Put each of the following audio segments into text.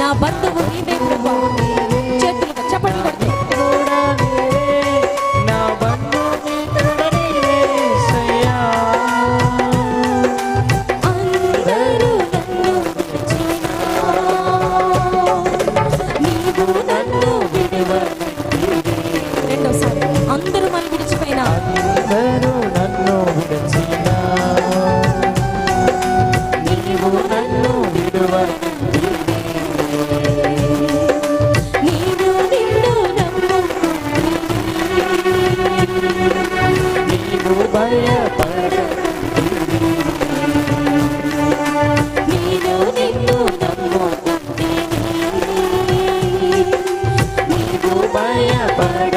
నా బంధువు నీవే ప్రభువా. చేతులు చప్పట్లు కొడుతూ అందరూ మనం విడిచిపోయినా నీవు నన్ను నీవు నిన్ను నీవు భయపడ నీవు నిన్ను నీవు భయపడ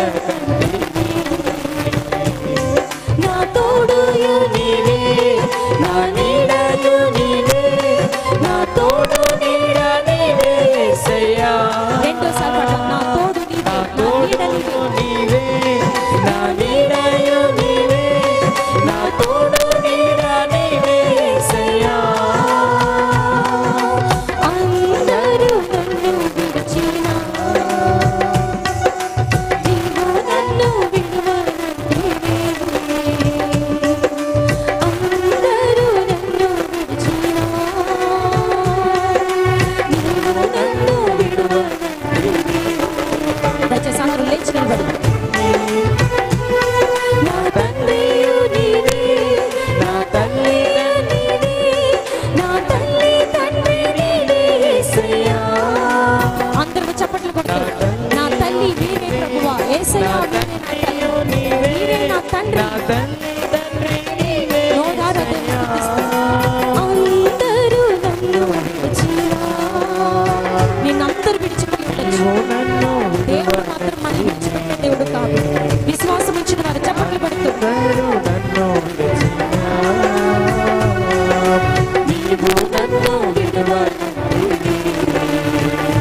విశ్వాసం ఇచ్చిన వారు చప్పట్లు పడుతూ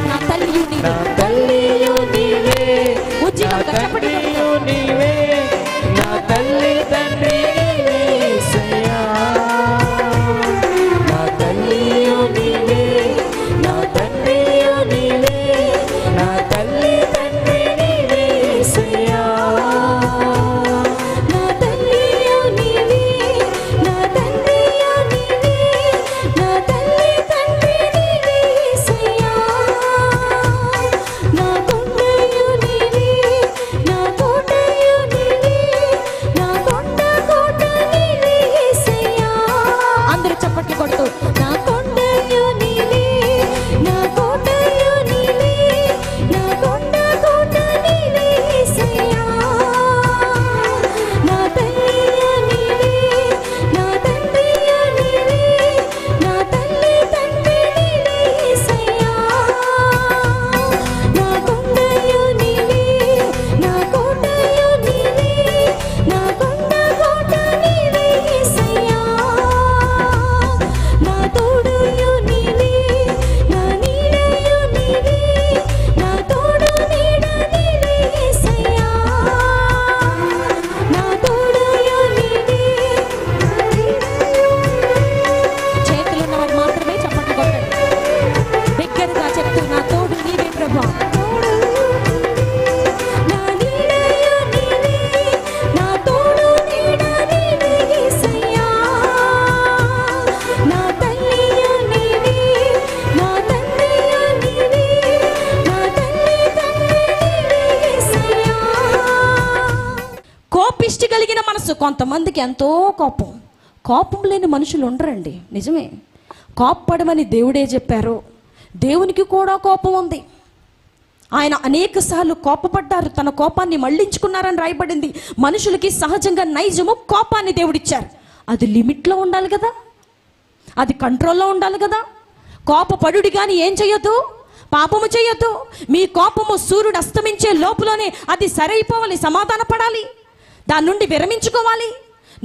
నా తల్లియు నీవే ఉజ్జీవంగా చప్పట్లు నీవే నా తల్లి తండ్రి యేసయ్యా నా తల్లియు నీవే నా తండ్రియు నీవే నా తల్లి తండ్రి యేసయ్యా నా తల్లియు నీవే నా తండ్రియు నీవే నా తల్లి తండ్రి యేసయ్యా నా కొండయు నీవే నా కోటయు నీవే నా కొండ కోట నీవే యేసయ్యా అందరూ చప్పట్లు కొడుతూ నా కొండయు నీవే నా కోటయు నీవే నా కొండ కోట నీవే యేసయ్యా నా తల్లియు నీవే నా తండ్రియు నీవే నా తల్లి తండ్రి నీవే యేసయ్యా నా కొండయు నీవే నా కోటయు నీవే నా కొండ కోట నీవే యేసయ్యా నా తోడుయు నీవే నా నీడయు నీవే నా తోడు నీడ నీవే యేసయ్యా నా తోడుయు నీవే చేతులు ఉన్నవారు మాత్రమే చప్పట్లు కొట్టండి బిగ్గరగా చెప్తూ నా తోడు నీవే ప్రభువా నా నీడయు నీవే నా తోడు నీడ నీవే యేసయ్యా నా తల్లియు నీవే నా తండ్రియు నీవే నా తల్లి తండ్రి నీవే యేసయ్యా కోపిష్టి కలిగిన మనసు కొంతమందికి ఎంతో కోపం లేని మనుషులు ఉండరండి నిజమే కోప్పడమని దేవుడే చెప్పారు దేవునికి కూడా కోపం ఉంది ఆయన అనేకసార్లు కోపపడ్డారు తన కోపాన్ని మళ్లించుకున్నారని రాయబడింది మనుషులకి సహజంగా నైజము కోపాన్ని దేవుడిచ్చారు అది లిమిట్లో ఉండాలి కదా అది కంట్రోల్లో ఉండాలి కదా కోపపడుడి కానీ ఏం చేయొద్దు పాపము చేయొద్దు మీ కోపము సూర్యుడు అస్తమించే లోపులోనే అది సరైపోవాలి సమాధాన పడాలి దాని నుండి విరమించుకోవాలి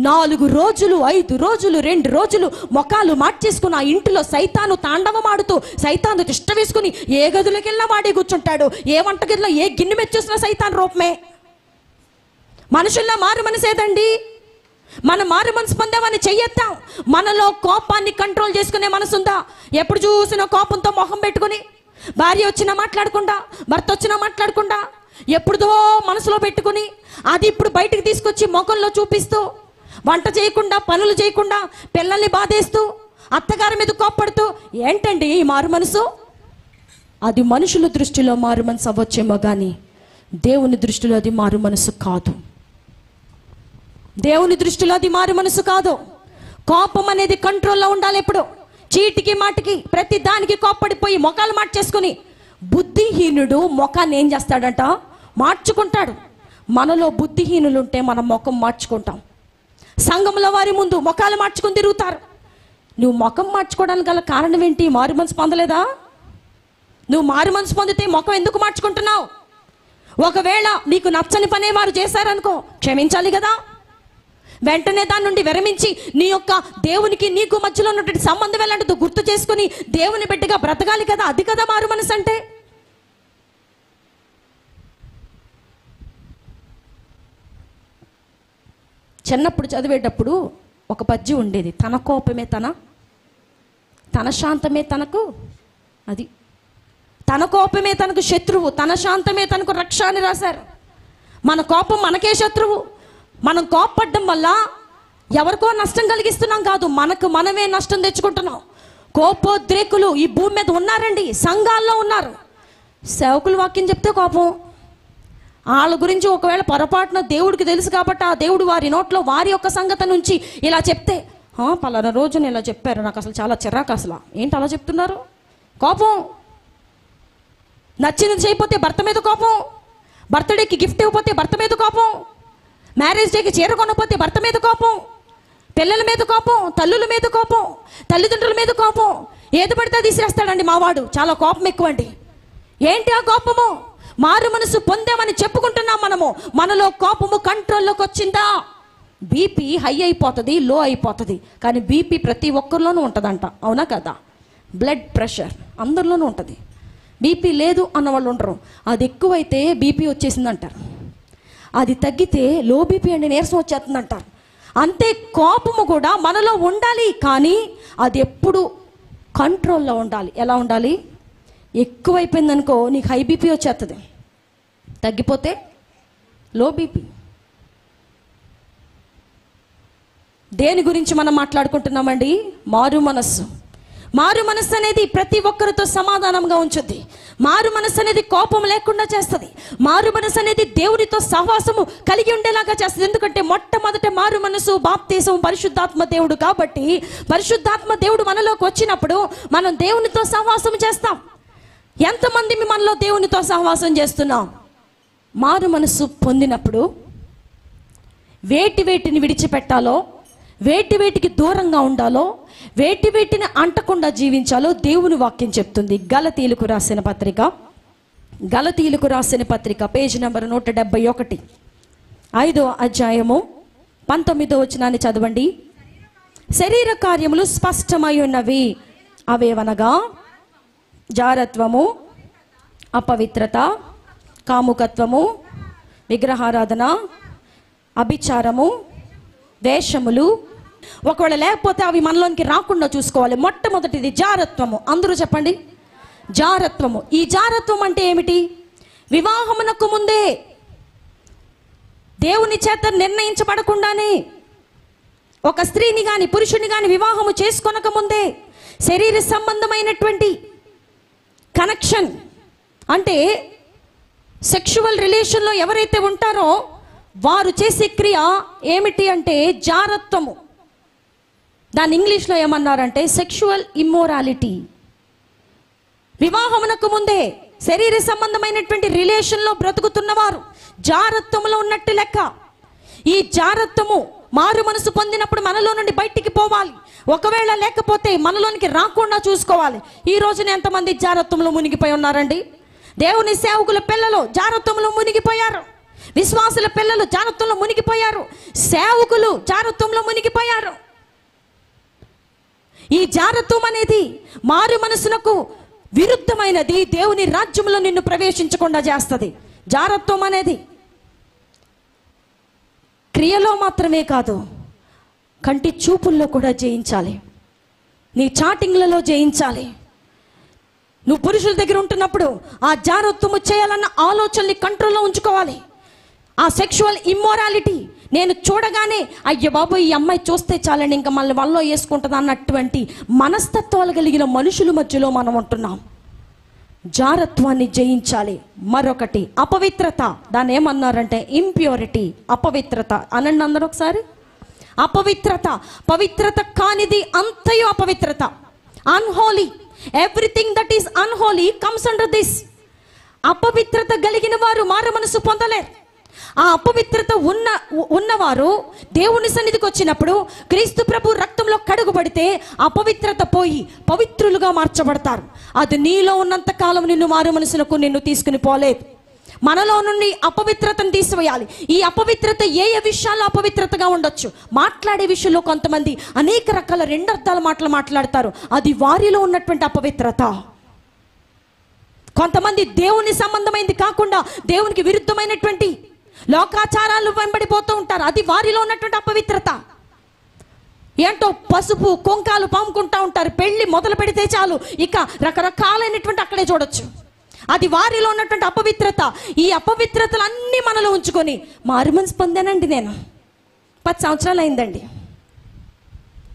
4 రోజులు 5 రోజులు 2 రోజులు మొఖాలు మార్చేసుకుని ఆ ఇంటిలో సైతాను తాండవమాడుతూ సైతాను తిష్ట వేసుకుని ఏ గదిలోకి వెళ్ళినా వాడే కూర్చుంటాడు ఏ వంటగదిలో ఏ గిన్నె మెచ్చేసినా సైతాన్ రూపమే మనుషుల్లో మారు మనసేదండి మనం మారు మనసు పొందామని చెయ్యొద్దాం మనలో కోపాన్ని కంట్రోల్ చేసుకునే మనసు ఉందా ఎప్పుడు చూసినా కోపంతో మొహం పెట్టుకుని భార్య వచ్చినా మాట్లాడకుండా, భర్త వచ్చినా మాట్లాడకుండా, ఎప్పుడుదో మనసులో పెట్టుకుని అది ఇప్పుడు బయటకు తీసుకొచ్చి ముఖంలో చూపిస్తూ, వంట చేయకుండా, పనులు చేయకుండా, పిల్లల్ని బాధేస్తూ, అత్తగారి మీద కోప్పడుతూ, ఏంటండి ఈ మారు మనసు? అది మనుషుల దృష్టిలో మారు మనసు అవ్వచ్చేమో కానీ దేవుని దృష్టిలో అది మారు మనసు కాదు. దేవుని దృష్టిలో అది మారు మనసు కాదు. కోపం అనేది కంట్రోల్లో ఉండాలి. ఎప్పుడు చీటికి మాటికి ప్రతి దానికి కోప్పడిపోయి ముఖాలు మార్చేసుకుని, బుద్ధిహీనుడు ముఖాన్ని ఏం చేస్తాడంట? మార్చుకుంటాడు. మనలో బుద్ధిహీనులు ఉంటే మనం ముఖం మార్చుకుంటాం. సంఘంలో వారి ముందు ముఖాలు మార్చుకుని తిరుగుతారు. నువ్వు ముఖం మార్చుకోవడానికి గల కారణం ఏంటి? మారు మనసు పొందలేదా? నువ్వు మారు మనసు పొందితే ముఖం ఎందుకు మార్చుకుంటున్నావు? ఒకవేళ నీకు నచ్చని పనే వారు చేశారనుకో, క్షమించాలి కదా. వెంటనే దాని నుండి విరమించి నీ యొక్క దేవునికి నీకు మధ్యలో ఉన్నటువంటి సంబంధం ఎలాంటిదో గుర్తు చేసుకుని దేవుని బిడ్డగా బ్రతకాలి కదా. అది కదా మారు మనసు అంటే. చిన్నప్పుడు చదివేటప్పుడు ఒక పద్యం ఉండేది, తన కోపమే తన శాంతమే తనకు, అది తన కోపమే తనకు శత్రువు, తన శాంతమే తనకు రక్ష అని రాశారు. మన కోపం మనకే శత్రువు. మనం కోపపడడం వల్ల ఎవరికో నష్టం కలిగిస్తున్నాం కాదు, మనకు మనమే నష్టం తెచ్చుకుంటున్నాం. కోపోద్రేకులు ఈ భూమి మీద ఉన్నారండి, సంఘాల్లో ఉన్నారు. సేవకులు వాక్యం చెప్తే కోపం. వాళ్ళ గురించి ఒకవేళ పొరపాటున దేవుడికి తెలుసు కాబట్టి ఆ దేవుడు వారి నోట్లో వారి యొక్క సంగతి నుంచి ఇలా చెప్తే, పలానా రోజున ఇలా చెప్పారు, నాకు అసలు చాలా చిరాకు. అసలు ఏంటి అలా చెప్తున్నారు? కోపం. నచ్చినది చేయకపోతే భర్త మీద కోపం, బర్త్డేకి గిఫ్ట్ ఇవ్వకపోతే భర్త మీద కోపం, మ్యారేజ్ డేకి చీర కొనకపోతే భర్త మీద కోపం, పిల్లల మీద కోపం, తల్లుల మీద కోపం, తల్లిదండ్రుల మీద కోపం. ఏది పడితే అది తీసిరేస్తాడండి మావాడు. చాలా కోపం ఎక్కువ అండి. ఏంటి ఆ కోపము? మారు మనసు పొందామని చెప్పుకుంటున్నాం మనము. మనలో కోపము కంట్రోల్లోకి వచ్చిందా? బీపీ హై అయిపోతుంది, లో అయిపోతుంది. కానీ బీపీ ప్రతి ఒక్కరిలోనూ ఉంటుందంట, అవునా కదా? బ్లడ్ ప్రెషర్ అందరిలోనూ ఉంటుంది. బీపీ లేదు అన్న వాళ్ళు ఉండరు. అది ఎక్కువైతే బీపీ వచ్చేసింది అంటారు, అది తగ్గితే లో బీపీ అండి నీరసం వచ్చేస్తుంది అంటారు. అంతే కోపము కూడా మనలో ఉండాలి, కానీ అది ఎప్పుడు కంట్రోల్లో ఉండాలి. ఎలా ఉండాలి? ఎక్కువైపోయింది అనుకో నీకు హై బీపీ వచ్చేస్తుంది, తగ్గిపోతే లో బీపీ. దేని గురించి మనం మాట్లాడుకుంటున్నామండి? మారు మనస్సు. మారు మనస్సు అనేది ప్రతి ఒక్కరితో సమాధానంగా ఉంచుద్ది. మారు మనస్సు అనేది కోపం లేకుండా చేస్తుంది. మారు మనస్సు అనేది దేవునితో సహవాసము కలిగి ఉండేలాగా చేస్తుంది. ఎందుకంటే మొట్టమొదట మారు మనసు బాప్తీసం పరిశుద్ధాత్మ దేవుడు కాబట్టి, పరిశుద్ధాత్మ దేవుడు మనలోకి వచ్చినప్పుడు మనం దేవునితో సహవాసం చేస్తాం. ఎంతమంది మనలో దేవునితో సహవాసం చేస్తున్నాం? మారు మనసు పొందినప్పుడు వేటిని విడిచిపెట్టాలో, వేటికి దూరంగా ఉండాలో, వేటిని అంటకుండా జీవించాలో దేవుని వాక్యం చెప్తుంది. గలతీయులకు రాసిన పత్రిక పేజీ నెంబర్ 171, 5వ అధ్యాయము 19వ వచనాన్ని చదవండి. శరీర కార్యములు స్పష్టమై ఉన్నవి, అవేవనగా జారత్వము, అపవిత్రత, కాముకత్వము, విగ్రహారాధన, అభిచారము, వేషములు. ఒకవేళ లేకపోతే అవి మనలోనికి రాకుండా చూసుకోవాలి. మొట్టమొదటిది జారత్వము. అందరూ చెప్పండి, జారత్వము. ఈ జారత్వం అంటే ఏమిటి? వివాహమునకు ముందే, దేవుని చేత నిర్ణయించబడకుండానే, ఒక స్త్రీని కానీ పురుషుని కానీ వివాహము చేసుకొనక ముందే శరీర సంబంధమైనటువంటి కనెక్షన్, అంటే సెక్షువల్ రిలేషన్లో ఎవరైతే ఉంటారో వారు చేసే క్రియ ఏమిటి అంటే జారత్వము. దాన్ని ఇంగ్లీష్లో ఏమన్నారంటే సెక్షువల్ ఇమ్మోరాలిటీ. వివాహమునకు ముందే శరీర సంబంధమైనటువంటి రిలేషన్లో బ్రతుకుతున్నవారు జారత్వములో ఉన్నట్టు లెక్క. ఈ జారత్వము మారు మనసు పొందినప్పుడు మనలో నుండి బయటికి పోవాలి. ఒకవేళ లేకపోతే మనలోనికి రాకుండా చూసుకోవాలి. ఈ రోజున ఎంతమంది జారత్వంలో మునిగిపోయి ఉన్నారండి? దేవుని సేవకుల పిల్లలు జారత్వంలో మునిగిపోయారు, విశ్వాసుల పిల్లలు జారత్వంలో మునిగిపోయారు, సేవకులు జారత్వంలో మునిగిపోయారు. ఈ జారత్వం అనేది మారు మనసునకు విరుద్ధమైనది. దేవుని రాజ్యంలో నిన్ను ప్రవేశించకుండా చేస్తుంది. జారత్వం అనేది క్రియలో మాత్రమే కాదు, కంటి చూపుల్లో కూడా జయించాలి, నీ చాటింగ్లలో జయించాలి, నువ్వు పురుషుల దగ్గర ఉంటున్నప్పుడు ఆ జారత్వము చేయాలన్న ఆలోచనని కంట్రోల్లో ఉంచుకోవాలి. ఆ సెక్షువల్ ఇమ్మోరాలిటీ, నేను చూడగానే అయ్య బాబు ఈ అమ్మాయి చూస్తే చాలండి ఇంకా మళ్ళీ వల్ల వేసుకుంటుంది అన్నటువంటి మనస్తత్వాలు కలిగిన మనుషుల మధ్యలో మనం ఉంటున్నాం. జారత్వాన్ని జయించాలి. మరొకటి అపవిత్రత, దాన్ని ఏమన్నారంటే ఇంప్యూరిటీ, అపవిత్రత అనండి అందరూ ఒకసారి. అపవిత్రత, పవిత్రత కానిది అంతయు అపవిత్రత. Unholy, everything that is unholy comes under this. అపవిత్రత కలిగిన వారు మారు మనసు పొందలేరు. ఆ అపవిత్రత ఉన్నవారు దేవుని సన్నిధికి వచ్చినప్పుడు క్రీస్తు ప్రభు రక్తంలో కడుగుబడితే అపవిత్రత పోయి పవిత్రులుగా మార్చబడతారు. అది నీలో ఉన్నంత కాలం నిన్ను మారు మనసులకు నిన్ను తీసుకుని పోలేదు. మనలో నుండి అపవిత్రతను తీసివేయాలి. ఈ అపవిత్రత ఏ ఏ విషయాల్లో అపవిత్రతగా ఉండొచ్చు. మాట్లాడే విషయంలో కొంతమంది అనేక రకాల రెండర్థాల మాటలు మాట్లాడతారు, అది వారిలో ఉన్నటువంటి అపవిత్రత. కొంతమంది దేవుని సంబంధమైనది కాకుండా దేవునికి విరుద్ధమైనటువంటి లోకాచారాలు వెంబడిపోతూ ఉంటారు, అది వారిలో ఉన్నటువంటి అపవిత్రత. ఏంటో పసుపు కుంకాలు పాముకుంటూ ఉంటారు, పెళ్లి మొదలు పెడితే చాలు ఇక రకరకాలైనటువంటి అక్కడే చూడొచ్చు, అది వారిలో ఉన్నటువంటి అపవిత్రత. ఈ అపవిత్రతలన్నీ మనలో ఉంచుకొని మారు మనసు పొందానండి, నేను 10 సంవత్సరాలు అయిందండి.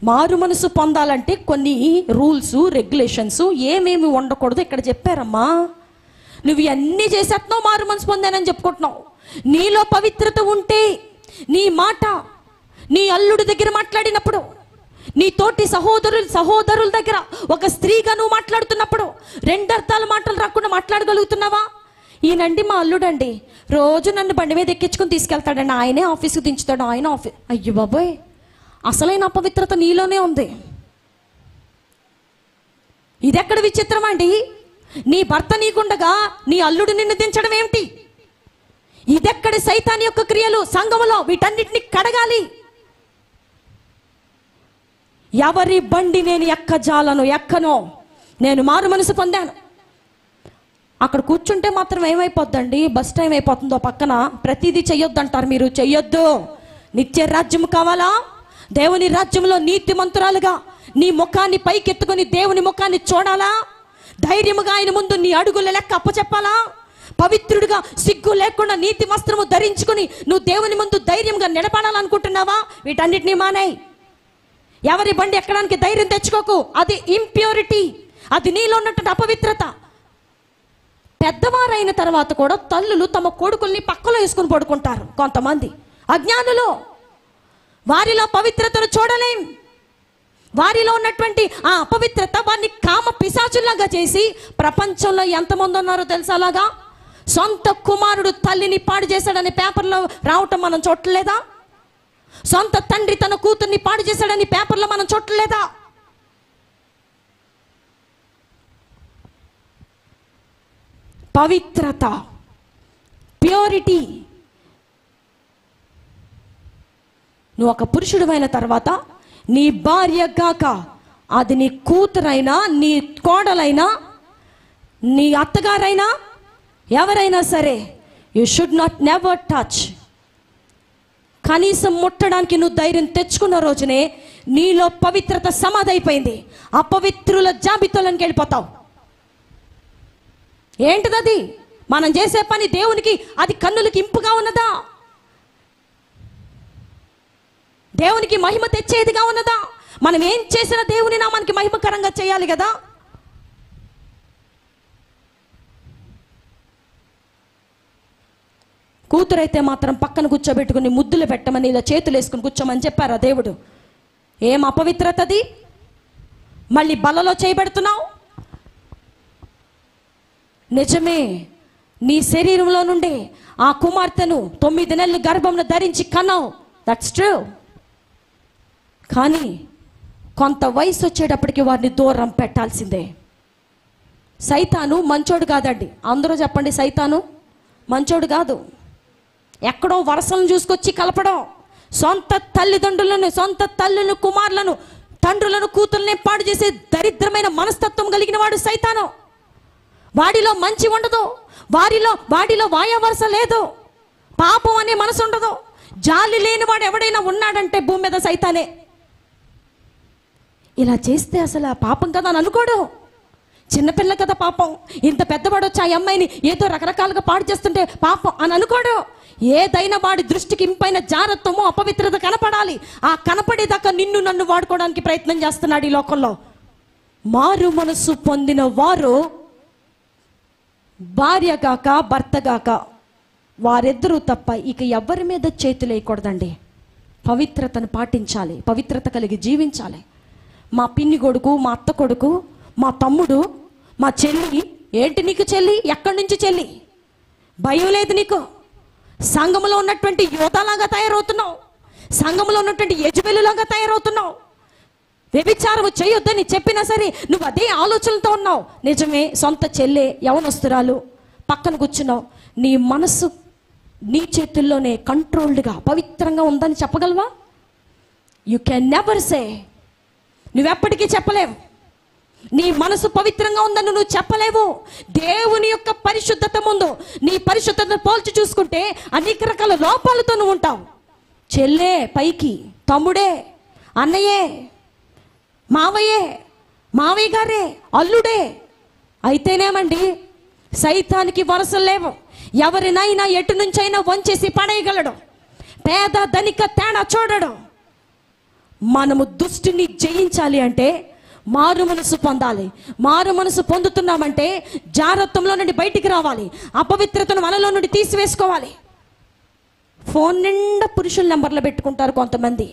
మారు మనసు పొందాలంటే కొన్ని రూల్స్ రెగ్యులేషన్స్ ఏమేమి ఉండకూడదు ఇక్కడ చెప్పారమ్మా. నువ్వు ఇవన్నీ చేసేస్తున్నావు, మారు మనసు పొందానని చెప్పుకుంటున్నావు. నీలో పవిత్రత ఉంటే నీ మాట నీ అల్లుడి దగ్గర మాట్లాడినప్పుడు, నీ తోటి సహోదరుల దగ్గర ఒక స్త్రీగా నువ్వు మాట్లాడుతున్నప్పుడు రెండర్థాల మాటలు రాకుండా మాట్లాడగలుగుతున్నావా? ఈయనండి మా అల్లుడండి, రోజు నన్ను బండి మీద ఎక్కించుకొని తీసుకెళ్తాడండి, ఆయనే ఆఫీస్కి దించుతాడు, ఆయన ఆఫీస్. అయ్యో బాబోయ్, అసలైన అపవిత్రత నీలోనే ఉంది. ఇదెక్కడ విచిత్రం అండి? నీ భర్త నీకుండగా నీ అల్లుడు నిన్ను దించడం ఏమిటి? ఇదెక్కడ సైతాన్ యొక్క క్రియలు? సంఘములో వీటన్నిటిని కడగాలి. ఎవరి బండి నేను ఎక్కనో, నేను మారు మనసు పొందాను. అక్కడ కూర్చుంటే మాత్రం ఏమైపోద్దండి, బస్ టైం అయిపోతుందో పక్కన, ప్రతిదీ చెయ్యొద్దంటారు మీరు. చెయ్యొద్దు. నిత్య రాజ్యం కావాలా? దేవుని రాజ్యంలో నీతిమంతురాలుగా నీ ముఖాన్ని పైకెత్తుకొని దేవుని ముఖాన్ని చూడాలా? ధైర్యముగా ఆయన ముందు నీ అడుగుల లెక్క అప్పచెప్పాలా? పవిత్రుడిగా సిగ్గు లేకుండా నీతి వస్త్రము ధరించుకుని నువ్వు దేవుని ముందు ధైర్యంగా నిలబడాలనుకుంటున్నావా? వీటన్నిటినీ మానేయ్. ఎవరి బండి ఎక్కడానికి ధైర్యం తెచ్చుకోకు, అది ఇంప్యూరిటీ, అది నీలో ఉన్నటువంటి అపవిత్రత. పెద్దవారైన తర్వాత కూడా తల్లులు తమ కొడుకుల్ని పక్కలో వేసుకుని పడుకుంటారు. కొంతమంది అజ్ఞానులు, వారిలో పవిత్రతను చూడలేం. వారిలో ఉన్నటువంటి ఆ అపవిత్రత వారిని కామ పిశాచుల్లాగా చేసి, ప్రపంచంలో ఎంతమంది ఉన్నారో తెలుసా అలాగా? సొంత కుమారుడు తల్లిని పాడు చేశాడని పేపర్లో రావటం మనం చూడలేదా? సొంత తండ్రి తన కూతుర్ని పాడు చేశాడని పేపర్లో మనం చూడలేదా? పవిత్రత, ప్యూరిటీ. నువ్వు ఒక పురుషుడివైన తర్వాత నీ భార్య గాక, అది నీ కూతురైనా, నీ కోడలైనా, నీ అత్తగారైనా, ఎవరైనా సరే, you should not never touch. కనీసం ముట్టడానికి నువ్వు ధైర్యం తెచ్చుకున్న రోజునే నీలో పవిత్రత సమాధైపోయింది. అపవిత్రుల జాబితాలోకి వెళ్ళిపోతావు. ఏంటిదది? మనం చేసే పని దేవునికి అది కన్నులకి ఇంపుగా ఉన్నదా? దేవునికి మహిమ తెచ్చేదిగా ఉన్నదా? మనం ఏం చేసినా దేవుని నామానికి మహిమకరంగా చేయాలి కదా. కూతురైతే మాత్రం పక్కన కూర్చోబెట్టుకుని ముద్దులు పెట్టమని, ఇలా చేతులు వేసుకుని కూర్చోమని చెప్పారా దేవుడు? ఏం అపవిత్రతది? మళ్ళీ బలలో చేయబెడుతున్నావు. నిజమే, నీ శరీరంలో నుండి ఆ కుమార్తెను 9 నెలలు గర్భంలో ధరించి కన్నావు, దట్స్ ట్రూ. కానీ కొంత వయసు వచ్చేటప్పటికి వారిని దూరం పెట్టాల్సిందే. సైతాను మంచోడు కాదండి. అందరూ చెప్పండి, సైతాను మంచోడు కాదు. ఎక్కడో వరసలను చూసుకొచ్చి కలపడం, సొంత తల్లిదండ్రులను, సొంత తల్లులను, కుమారులను, తండ్రులను, కూతుర్ని పాడు చేసే దరిద్రమైన మనస్తత్వం కలిగిన వాడు సైతాను. వాడిలో మంచి ఉండదు, వాడిలో వాయా వరస లేదు, పాపం అనే మనసు ఉండదు. జాలి లేని వాడు ఎవడైనా ఉన్నాడంటే భూమి మీద సైతానే. ఇలా చేస్తే అసలు ఆ పాపం కదా అని అనుకోడు. చిన్నపిల్ల కదా పాపం, ఇంత పెద్దవాడు వచ్చి ఆ అమ్మాయిని ఏదో రకరకాలుగా పాడు చేస్తుంటే పాపం అని అనుకోడు. ఏదైనా వాడి దృష్టికి ఇంపైన జారత్వము అపవిత్రత కనపడాలి. ఆ కనపడేదాకా నిన్ను నన్ను వాడుకోవడానికి ప్రయత్నం చేస్తున్నాడు ఈ లోకంలో. మారు మనసు పొందిన వారు భార్య గాక భర్త గాక వారిద్దరూ తప్ప ఇక ఎవరి మీద చేతులు వేయకూడదండి. పవిత్రతను పాటించాలి, పవిత్రత కలిగి జీవించాలి. మా పిన్ని కొడుకు, మా అత్త కొడుకు, మా తమ్ముడు, మా చెల్లి, ఏంటి నీకు చెల్లి? ఎక్కడి నుంచి చెల్లి? భయం లేదు నీకు? సంఘంలో ఉన్నటువంటి యోధాలాగా తయారవుతున్నావు, సంఘంలో ఉన్నటువంటి యజబెలులాగా తయారవుతున్నావు. వ్యభిచారం చేయొద్దని చెప్పినా సరే నువ్వు అదే ఆలోచనలతో ఉన్నావు. నిజమే, సొంత చెల్లె యవనస్తురాలు పక్కన కూర్చున్నావు. నీ మనసు నీ చేతుల్లోనే కంట్రోల్డ్గా పవిత్రంగా ఉందని చెప్పగలవా? You can never say. నువ్వెప్పటికీ చెప్పలేవు. నీ మనసు పవిత్రంగా ఉందని నువ్వు చెప్పలేవు. దేవుని యొక్క పరిశుద్ధత ముందు నీ పరిశుద్ధతను పోల్చి చూసుకుంటే అనేక రకాల లోపాలతో నువ్వు ఉంటావు. చెల్లే పైకి, తమ్ముడే, అన్నయ్యే, మావయ్యే, మావయ్య గారే, అల్లుడే అయితేనేమండి సైతానికి వరసలు లేవు. ఎవరినైనా ఎటు నుంచైనా వంచేసి పడేయగలడు. పేద ధనిక తేడా చూడడు. మనము దుష్టుని జయించాలి అంటే మారు మనసు పొందాలి. మారు మనసు పొందుతున్నామంటే జారత్వంలో నుండి బయటికి రావాలి, అపవిత్రతను మనలో నుండి తీసివేసుకోవాలి. ఫోన్ నిండా పురుషుల నెంబర్లు పెట్టుకుంటారు కొంతమంది.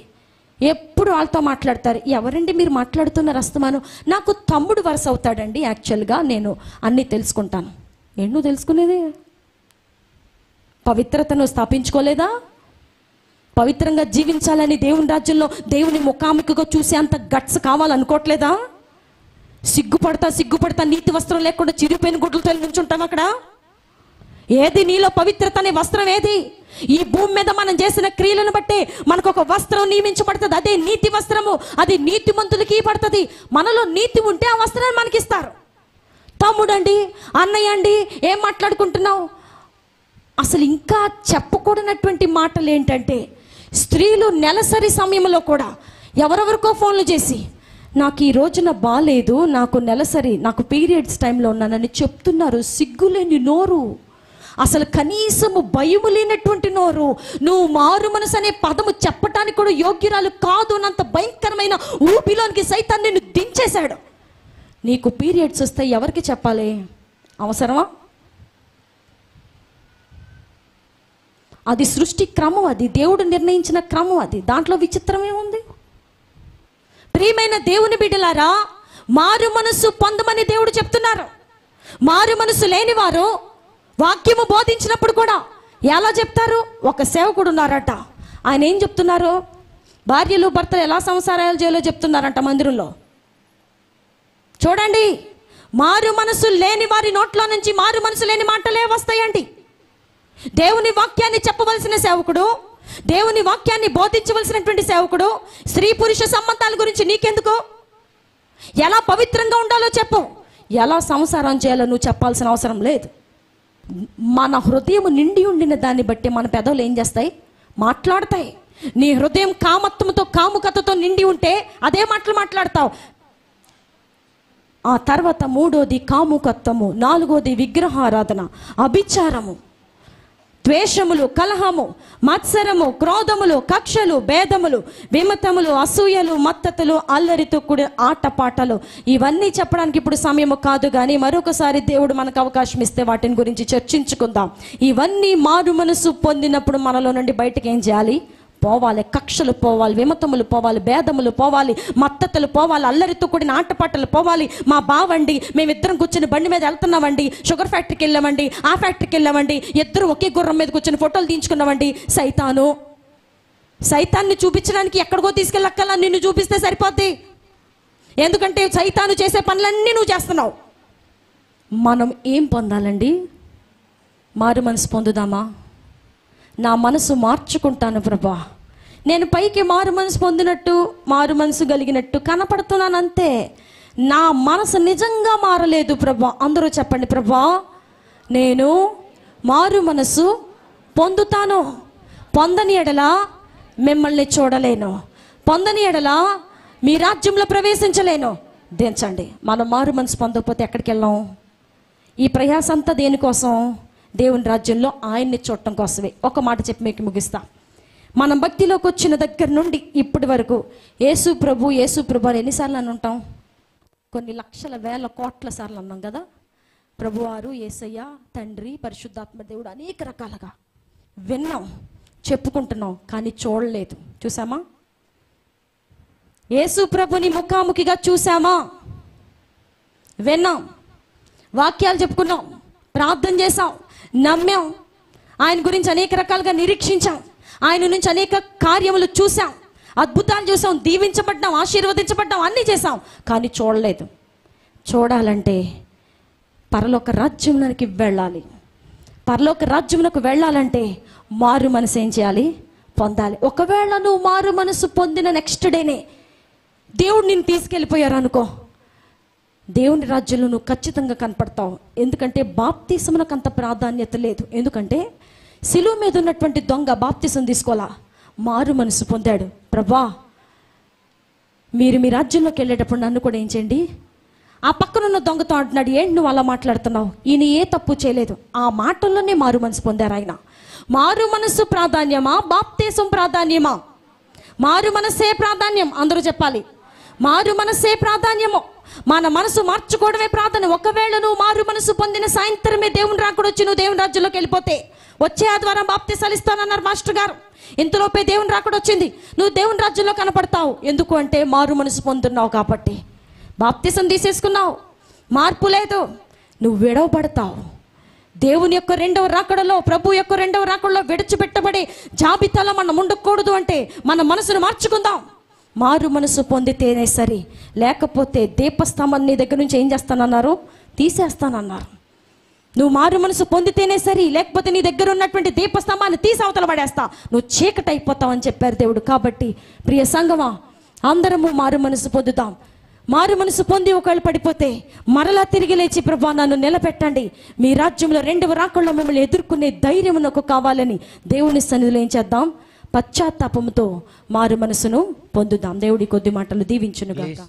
ఎప్పుడు వాళ్ళతో మాట్లాడతారు. ఎవరండి మీరు మాట్లాడుతున్నారు అస్తమాను? నాకు తమ్ముడు వరుస అవుతాడండి. యాక్చువల్గా నేను అన్నీ తెలుసుకుంటాను. నువ్వు తెలుసుకునేది పవిత్రతను స్థాపించుకోలేదా? పవిత్రంగా జీవించాలని దేవుని రాజ్యంలో దేవుని ముఖాముఖిగా చూసే అంత గట్స్ కావాలనుకోవట్లేదా? సిగ్గుపడతా నీతి వస్త్రం లేకుండా చిరిగిపోయిన గుడ్లతో నుంచుంటాం అక్కడ. ఏది నీలో పవిత్రత అనే వస్త్రం ఏది? ఈ భూమి మీద మనం చేసిన క్రియలను బట్టి మనకు ఒక వస్త్రం నియమించబడుతుంది. అదే నీతి వస్త్రము. అది నీతిమంతులకి పడుతుంది. మనలో నీతి ఉంటే ఆ వస్త్రాన్ని మనకిస్తారు. తమ్ముడండి, అన్నయ్య అండి, ఏం మాట్లాడుకుంటున్నావు? అసలు ఇంకా చెప్పకూడనటువంటి మాటలు ఏంటంటే, స్త్రీలు నెలసరి సమయంలో కూడా ఎవరెవరికో ఫోన్లు చేసి నాకు ఈ రోజున బాలేదు, నాకు నెలసరి, నాకు పీరియడ్స్ టైంలో ఉన్నానని చెప్తున్నారు. సిగ్గులేని నోరు, అసలు కనీసము భయము లేనటువంటి నోరు. నువ్వు మారు మనసు అనే పదము చెప్పటానికి కూడా యోగ్యురాలు కాదు అన్నంత భయంకరమైన ఊపిలోనికి సైతాన్ని నిన్ను దించేశాడు. నీకు పీరియడ్స్ వస్తే ఎవరికి చెప్పాలి? అవసరమా? అది సృష్టి క్రమం, అది దేవుడు నిర్ణయించిన క్రమం. అది దాంట్లో విచిత్రమే ఉంది. ప్రియమైన దేవుని బిడ్డలారా, మారు మనసు పొందమని దేవుడు చెప్తున్నారు. మారు మనసు లేని వారు వాక్యము బోధించినప్పుడు కూడా ఎలా చెప్తారు? ఒక సేవకుడు ఉన్నారట, ఆయన ఏం చెప్తున్నారు? భార్యలు భర్తలు ఎలా సంసారాలు చేయాలో చెప్తున్నారంట మందిరంలో. చూడండి, మారు మనసు లేని వారి నోట్లో నుంచి మారు మనసు లేని మాటలే వస్తాయండి. దేవుని వాక్యాన్ని చెప్పవలసిన సేవకుడు, దేవుని వాక్యాన్ని బోధించవలసినటువంటి సేవకుడు స్త్రీ పురుష సంబంధాల గురించి నీకెందుకు? ఎలా పవిత్రంగా ఉండాలో చెప్పు, ఎలా సంసారం చేయాలో నువ్వు చెప్పాల్సిన అవసరం లేదు. మన హృదయం నిండి ఉండిన దాన్ని బట్టి మన పెదవులు ఏం చేస్తాయి? మాట్లాడతాయి. నీ హృదయం కామత్వంతో కాముకతతో నిండి ఉంటే అదే మాటలు మాట్లాడతావు. ఆ తర్వాత మూడోది కాముకత్వము, నాలుగోది విగ్రహారాధన, అభిచారము, ద్వేషములు, కలహము, మత్సరము, క్రోధములు, కక్షలు, భేదములు, విమతములు, అసూయలు, మత్తతులు, అల్లరితో కూడిన ఆటపాటలు. ఇవన్నీ చెప్పడానికి ఇప్పుడు సమయము కాదు, కానీ మరొకసారి దేవుడు మనకు అవకాశం ఇస్తే వాటిని గురించి చర్చించుకుందాం. ఇవన్నీ మారు మనసు పొందినప్పుడు మనలో నుండి బయటకు ఏం చేయాలి? పోవాలి. కక్షలు పోవాలి, విమతములు పోవాలి, భేదములు పోవాలి, మత్తతులు పోవాలి, అల్లరితో కూడిన ఆటపాటలు పోవాలి. మా బావండి, మేమిద్దరం కూర్చొని బండి మీద వెళ్తున్నామండి, షుగర్ ఫ్యాక్టరీకి వెళ్ళామండి, ఆ ఫ్యాక్టరీకి వెళ్ళామండి, ఇద్దరు ఒకే గుర్రం మీద కూర్చొని ఫోటోలు తీయించుకున్నామండి. సైతాన్ని చూపించడానికి ఎక్కడికో తీసుకెళ్ళక్కల్లా నిన్ను చూపిస్తే సరిపోద్ది. ఎందుకంటే సైతాను చేసే పనులన్నీ నువ్వు చేస్తున్నావు. మనం ఏం పొందాలండి? మారు మనసు పొందుదామా? నా మనసు మార్చుకుంటాను ప్రభా, నేను పైకి మారు మనసు పొందినట్టు, మారు మనసు కలిగినట్టు కనపడుతున్నాను అంతే. నా మనసు నిజంగా మారలేదు ప్రభా. అందరూ చెప్పండి, ప్రభా నేను మారు మనసు పొందుతాను. పొందని ఎడల మిమ్మల్ని చూడలేను, పొందని ఎడల మీ రాజ్యంలో ప్రవేశించలేను. దించండి. మనం మారు మనసు పొందకపోతే ఎక్కడికి వెళ్ళాం? ఈ ప్రయాస అంతా దేనికోసం? దేవుని రాజ్యంలో ఆయన్ని చూడటం కోసమే. ఒక మాట చెప్పి మీకు ముగిస్తా. మనం భక్తిలోకి వచ్చిన దగ్గర నుండి ఇప్పటి వరకు యేసు ప్రభు యేసు ప్రభు అని ఎన్నిసార్లు అని ఉంటాం? కొన్ని లక్షల వేల కోట్ల సార్లు అన్నాం కదా. ప్రభువారు, యేసయ్య, తండ్రి, పరిశుద్ధాత్మ దేవుడు అనేక రకాలుగా విన్నాం, చెప్పుకుంటున్నాం, కానీ చూడలేదు. చూసామా? యేసు ప్రభుని ముఖాముఖిగా చూసామా? విన్నాం, వాక్యాలు చెప్పుకున్నాం, ప్రార్థన చేసాం, నమ్మాం, ఆయన గురించి అనేక రకాలుగా నిరీక్షించాం, ఆయన నుంచి అనేక కార్యములు చూసాం, అద్భుతాలు చూసాం, దీవించబడ్డాం, ఆశీర్వదించబడ్డాం, అన్నీ చేసాం, కానీ చూడలేదు. చూడాలంటే పరలోక రాజ్యమునకు వెళ్ళాలి. పరలోక రాజ్యమునకు వెళ్ళాలంటే మారు మనసు ఏం చేయాలి? పొందాలి. ఒకవేళ నువ్వు మారు మనసు పొందిన నెక్స్ట్ డేనే దేవుడు నిన్ను తీసుకెళ్ళిపోయారు అనుకో, దేవుని రాజ్యంలో నువ్వు ఖచ్చితంగా కనపడతావు. ఎందుకంటే బాప్తిసమునకు అంత ప్రాధాన్యత లేదు. ఎందుకంటే సిలువ మీద ఉన్నటువంటి దొంగ బాప్తిసం తీసుకోవాలా, మారు మనసు పొందాడు. ప్రభా, మీరు మీ రాజ్యంలోకి వెళ్ళేటప్పుడు నన్ను కూడా ఏం చేయండి. ఆ పక్కనున్న దొంగతో అంటున్నాడు, ఏంటి నువ్వు అలా మాట్లాడుతున్నావు? ఈయన ఏ తప్పు చేయలేదు. ఆ మాటల్లోనే మారు మనసు పొందారు ఆయన. మారు మనసు ప్రాధాన్యమా, బాప్తిసం ప్రాధాన్యమా? మారు మనసే ప్రాధాన్యం. అందరూ చెప్పాలి, మారు మనసే ప్రాధాన్యము. మన మనసు మార్చుకోవడమే ప్రాధాన్యం. ఒకవేళ నువ్వు మారు మనసు పొందిన సాయంత్రమే దేవుని రాకడ వచ్చి నువ్వు దేవుని రాజ్యంలోకి వెళ్ళిపోతే, వచ్చే ఆదివారం బాప్తిసాలు ఇస్తానన్నారు మాస్టర్ గారు, ఇంతలోపే దేవుని రాకడ వచ్చింది, నువ్వు దేవుని రాజ్యంలో కనపడతావు. ఎందుకు అంటే మారు మనసు పొందున్నావు కాబట్టి. బాప్తిసం తీసేసుకున్నావు, మార్పు లేదు, నువ్వు విడవబడతావు. దేవుని యొక్క రెండవ రాకడలో, ప్రభు యొక్క రెండవ రాకడలో విడిచిపెట్టబడే జాబితాలో మనం ఉండకూడదు. అంటే మన మనసును మార్చుకుందాం. మారు మనసు పొందితేనే సరి, లేకపోతే దీపస్తంభం నీ దగ్గర నుంచి ఏం చేస్తానన్నారు? తీసేస్తానన్నారు. నువ్వు మారు మనసు పొందితేనే సరి, లేకపోతే నీ దగ్గర ఉన్నటువంటి దీపస్తంభాన్ని తీసి అవతల పడేస్తా, నువ్వు చీకటి అయిపోతావు అని చెప్పారు దేవుడు. కాబట్టి ప్రియ సంగమా, అందరము మారు మనసు పొందుదాం. మారు మనసు పొంది ఒకవేళ పడిపోతే మరలా తిరిగి లేచి, ప్రభా నన్ను నిలబెట్టండి, మీ రాజ్యంలో రెండవ రాకడలో మిమ్మల్ని ఎదుర్కొనే ధైర్యం నాకు కావాలని దేవుని సన్నిధిలో ఏం చేద్దాం? పశ్చాత్తాపంతో మారు మనసును పొందుదాం. దేవుడి కొద్ది మాటలు దీవించునుగాక.